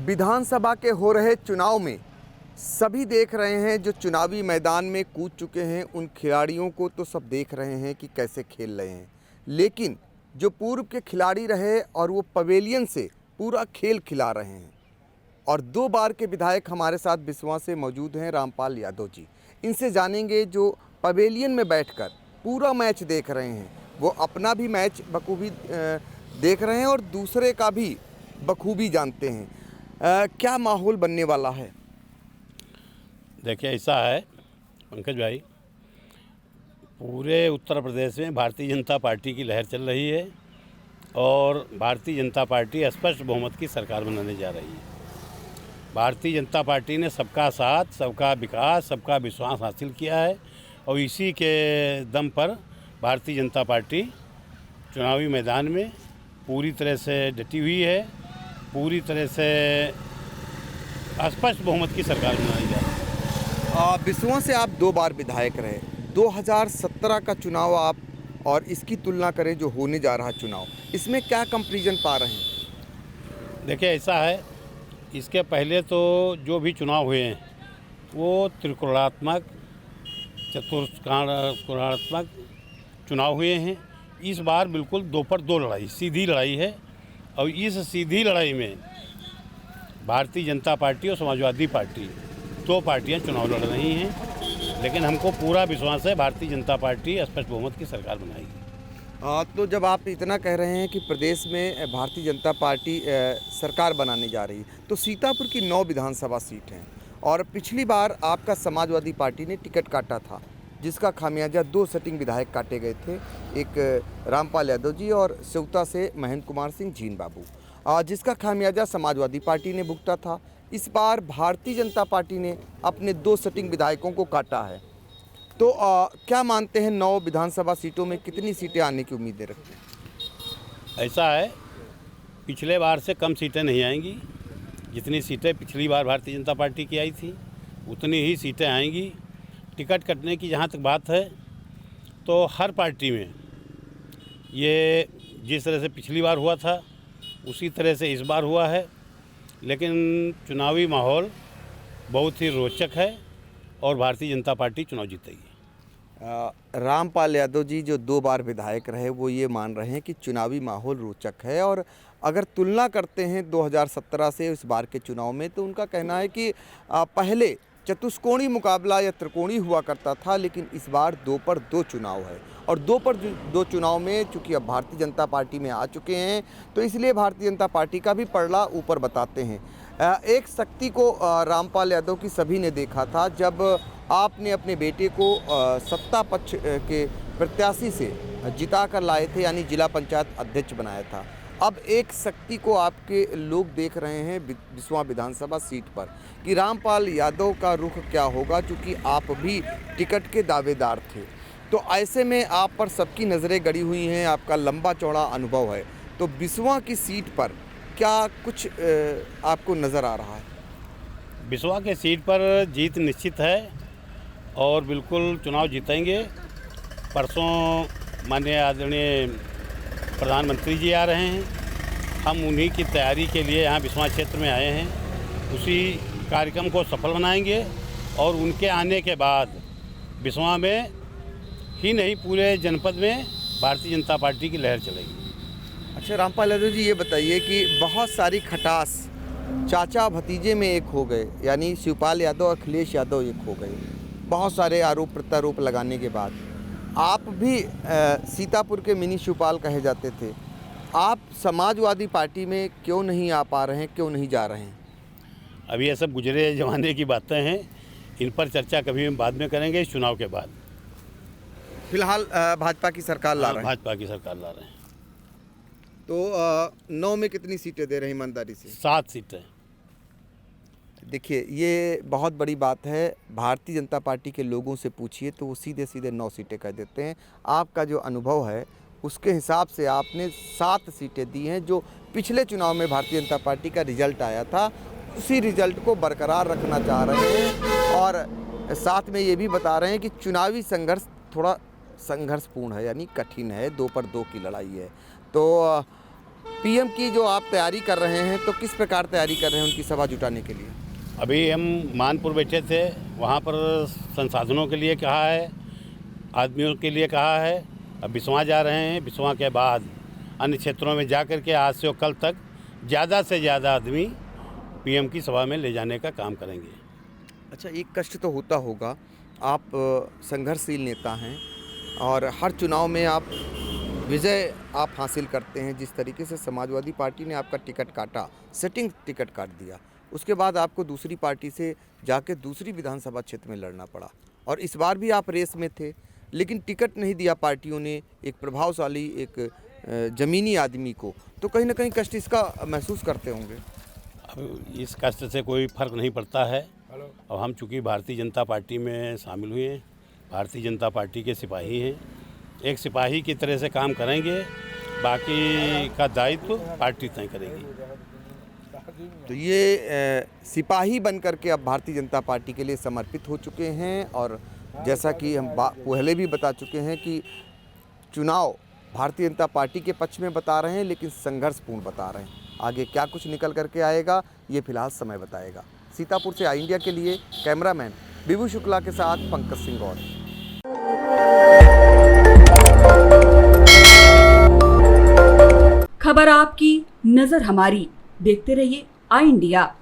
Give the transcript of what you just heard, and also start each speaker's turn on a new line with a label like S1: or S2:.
S1: विधानसभा के हो रहे चुनाव में सभी देख रहे हैं, जो चुनावी मैदान में कूद चुके हैं उन खिलाड़ियों को तो सब देख रहे हैं कि कैसे खेल रहे हैं, लेकिन जो पूर्व के खिलाड़ी रहे और वो पवेलियन से पूरा खेल खिला रहे हैं। और 2 बार के विधायक हमारे साथ बिसवा से मौजूद हैं, रामपाल यादव जी। इनसे जानेंगे जो पवेलियन में बैठकर पूरा मैच देख रहे हैं, वो अपना भी मैच बखूबी देख रहे हैं और दूसरे का भी बखूबी जानते हैं। क्या माहौल बनने वाला है?
S2: देखिए, ऐसा है पंकज भाई, पूरे उत्तर प्रदेश में भारतीय जनता पार्टी की लहर चल रही है और भारतीय जनता पार्टी स्पष्ट बहुमत की सरकार बनाने जा रही है। भारतीय जनता पार्टी ने सबका साथ, सबका विकास, सबका विश्वास हासिल किया है और इसी के दम पर भारतीय जनता पार्टी चुनावी मैदान में पूरी तरह से डटी हुई है, पूरी तरह से स्पष्ट बहुमत की सरकार बनाई जा रही है।
S1: बिसवा से आप 2 बार विधायक रहे, 2017 का चुनाव आप और इसकी तुलना करें जो होने जा रहा चुनाव, इसमें क्या कंपैरिजन पा रहे हैं?
S2: देखिए, ऐसा है, इसके पहले तो जो भी चुनाव हुए हैं वो त्रिकोणात्मक, चतुष्कोणात्मक चुनाव हुए हैं। इस बार बिल्कुल 2 पर 2 लड़ाई, सीधी लड़ाई है और इस सीधी लड़ाई में भारतीय जनता पार्टी और समाजवादी पार्टी 2 पार्टियां चुनाव लड़ रही हैं, लेकिन हमको पूरा विश्वास है भारतीय जनता पार्टी स्पष्ट बहुमत की सरकार बनाएगी।
S1: तो जब आप इतना कह रहे हैं कि प्रदेश में भारतीय जनता पार्टी सरकार बनाने जा रही है, तो सीतापुर की 9 विधानसभा सीट हैं और पिछली बार आपका समाजवादी पार्टी ने टिकट काटा था, जिसका खामियाजा 2 सिटिंग विधायक काटे गए थे, एक रामपाल यादव जी और सेवता से महेंद्र कुमार सिंह जीन बाबू, जिसका खामियाजा समाजवादी पार्टी ने भुगता था। इस बार भारतीय जनता पार्टी ने अपने 2 सिटिंग विधायकों को काटा है, तो क्या मानते हैं 9 विधानसभा सीटों में कितनी सीटें आने की उम्मीदें रखते हैं?
S2: ऐसा है, पिछले बार से कम सीटें नहीं आएंगी। जितनी सीटें पिछली बार भारतीय जनता पार्टी की आई थी उतनी ही सीटें आएंगी। टिकट कटने की जहाँ तक बात है तो हर पार्टी में ये जिस तरह से पिछली बार हुआ था उसी तरह से इस बार हुआ है, लेकिन चुनावी माहौल बहुत ही रोचक है और भारतीय जनता पार्टी चुनाव जीतेगी।
S1: रामपाल यादव जी जो 2 बार विधायक रहे वो ये मान रहे हैं कि चुनावी माहौल रोचक है, और अगर तुलना करते हैं 2017 से इस बार के चुनाव में, तो उनका कहना है कि पहले चतुष्कोणीय मुकाबला या त्रिकोणीय हुआ करता था, लेकिन इस बार 2 पर 2 चुनाव है और 2 पर 2 चुनाव में चूँकि अब भारतीय जनता पार्टी में आ चुके हैं तो इसलिए भारतीय जनता पार्टी का भी पलड़ा ऊपर बताते हैं। एक शक्ति को रामपाल यादव की सभी ने देखा था जब आपने अपने बेटे को सत्ता पक्ष के प्रत्याशी से जिता कर लाए थे, यानी जिला पंचायत अध्यक्ष बनाया था। अब एक शक्ति को आपके लोग देख रहे हैं बिसवा विधानसभा सीट पर कि रामपाल यादव का रुख क्या होगा, क्योंकि आप भी टिकट के दावेदार थे। तो ऐसे में आप पर सबकी नज़रें गड़ी हुई हैं, आपका लंबा चौड़ा अनुभव है, तो बिसवा की सीट पर क्या कुछ आपको नज़र आ रहा है?
S2: बिसवा के सीट पर जीत निश्चित है और बिल्कुल चुनाव जीतेंगे। परसों माननीय आदरणीय प्रधानमंत्री जी आ रहे हैं, हम उन्हीं की तैयारी के लिए यहाँ बिसवा क्षेत्र में आए हैं। उसी कार्यक्रम को सफल बनाएंगे और उनके आने के बाद बिसवा में ही नहीं पूरे जनपद में भारतीय जनता पार्टी की लहर चलेगी।
S1: अच्छा रामपाल यादव जी, ये बताइए कि बहुत सारी खटास चाचा भतीजे में एक हो गए, यानी शिवपाल यादव और अखिलेश यादव एक हो गए, बहुत सारे आरोप प्रत्यारोप लगाने के बाद आप भी सीतापुर के मिनी शिवपाल कहे जाते थे, आप समाजवादी पार्टी में क्यों नहीं आ पा रहे हैं, क्यों नहीं जा रहे हैं?
S2: अभी ये सब गुजरे ज़माने की बातें हैं, इन पर चर्चा कभी हम बाद में करेंगे, इस चुनाव के बाद।
S1: फिलहाल भाजपा की सरकार ला रहे हैं।
S2: भाजपा की सरकार ला रहे हैं।
S1: तो 9 में कितनी सीटें दे रहे हैं ईमानदारी से?
S2: 7 सीटें।
S1: देखिए, ये बहुत बड़ी बात है। भारतीय जनता पार्टी के लोगों से पूछिए तो वो सीधे सीधे 9 सीटें कह देते हैं। आपका जो अनुभव है उसके हिसाब से आपने 7 सीटें दी हैं, जो पिछले चुनाव में भारतीय जनता पार्टी का रिजल्ट आया था, उसी रिजल्ट को बरकरार रखना चाह रहे हैं और साथ में ये भी बता रहे हैं कि चुनावी संघर्ष थोड़ा संघर्षपूर्ण है, यानी कठिन है, 2 पर 2 की लड़ाई है। तो पीएम की जो आप तैयारी कर रहे हैं तो किस प्रकार तैयारी कर रहे हैं उनकी सभा जुटाने के लिए?
S2: अभी हम मानपुर बैठे थे, वहाँ पर संसाधनों के लिए कहा है, आदमियों के लिए कहा है। अब बिस्वा जा रहे हैं, बिस्वा के बाद अन्य क्षेत्रों में जा कर के आज से और कल तक ज़्यादा से ज़्यादा आदमी पीएम की सभा में ले जाने का काम करेंगे।
S1: अच्छा, एक कष्ट तो होता होगा, आप संघर्षशील नेता हैं और हर चुनाव में आप विजय आप हासिल करते हैं। जिस तरीके से समाजवादी पार्टी ने आपका टिकट काटा, सेटिंग टिकट काट दिया, उसके बाद आपको दूसरी पार्टी से जाके दूसरी विधानसभा क्षेत्र में लड़ना पड़ा और इस बार भी आप रेस में थे, लेकिन टिकट नहीं दिया पार्टियों ने एक प्रभावशाली एक ज़मीनी आदमी को, तो कहीं ना कहीं कष्ट इसका महसूस करते होंगे।
S2: अब इस कष्ट से कोई फर्क नहीं पड़ता है। अब हम चूँकि भारतीय जनता पार्टी में शामिल हुए हैं, भारतीय जनता पार्टी के सिपाही हैं, एक सिपाही की तरह से काम करेंगे, बाकी का दायित्व पार्टी तय करेगी।
S1: तो ये सिपाही बन करके अब भारतीय जनता पार्टी के लिए समर्पित हो चुके हैं और जैसा कि हम पहले भी बता चुके हैं कि चुनाव भारतीय जनता पार्टी के पक्ष में बता रहे हैं, लेकिन संघर्षपूर्ण बता रहे हैं। आगे क्या कुछ निकल करके आएगा ये फिलहाल समय बताएगा। सीतापुर से आई इंडिया के लिए कैमरामैन विभू शुक्ला के साथ पंकज सिंह गौर।
S3: खबर आपकी, नजर हमारी। देखते रहिए आई इंडिया।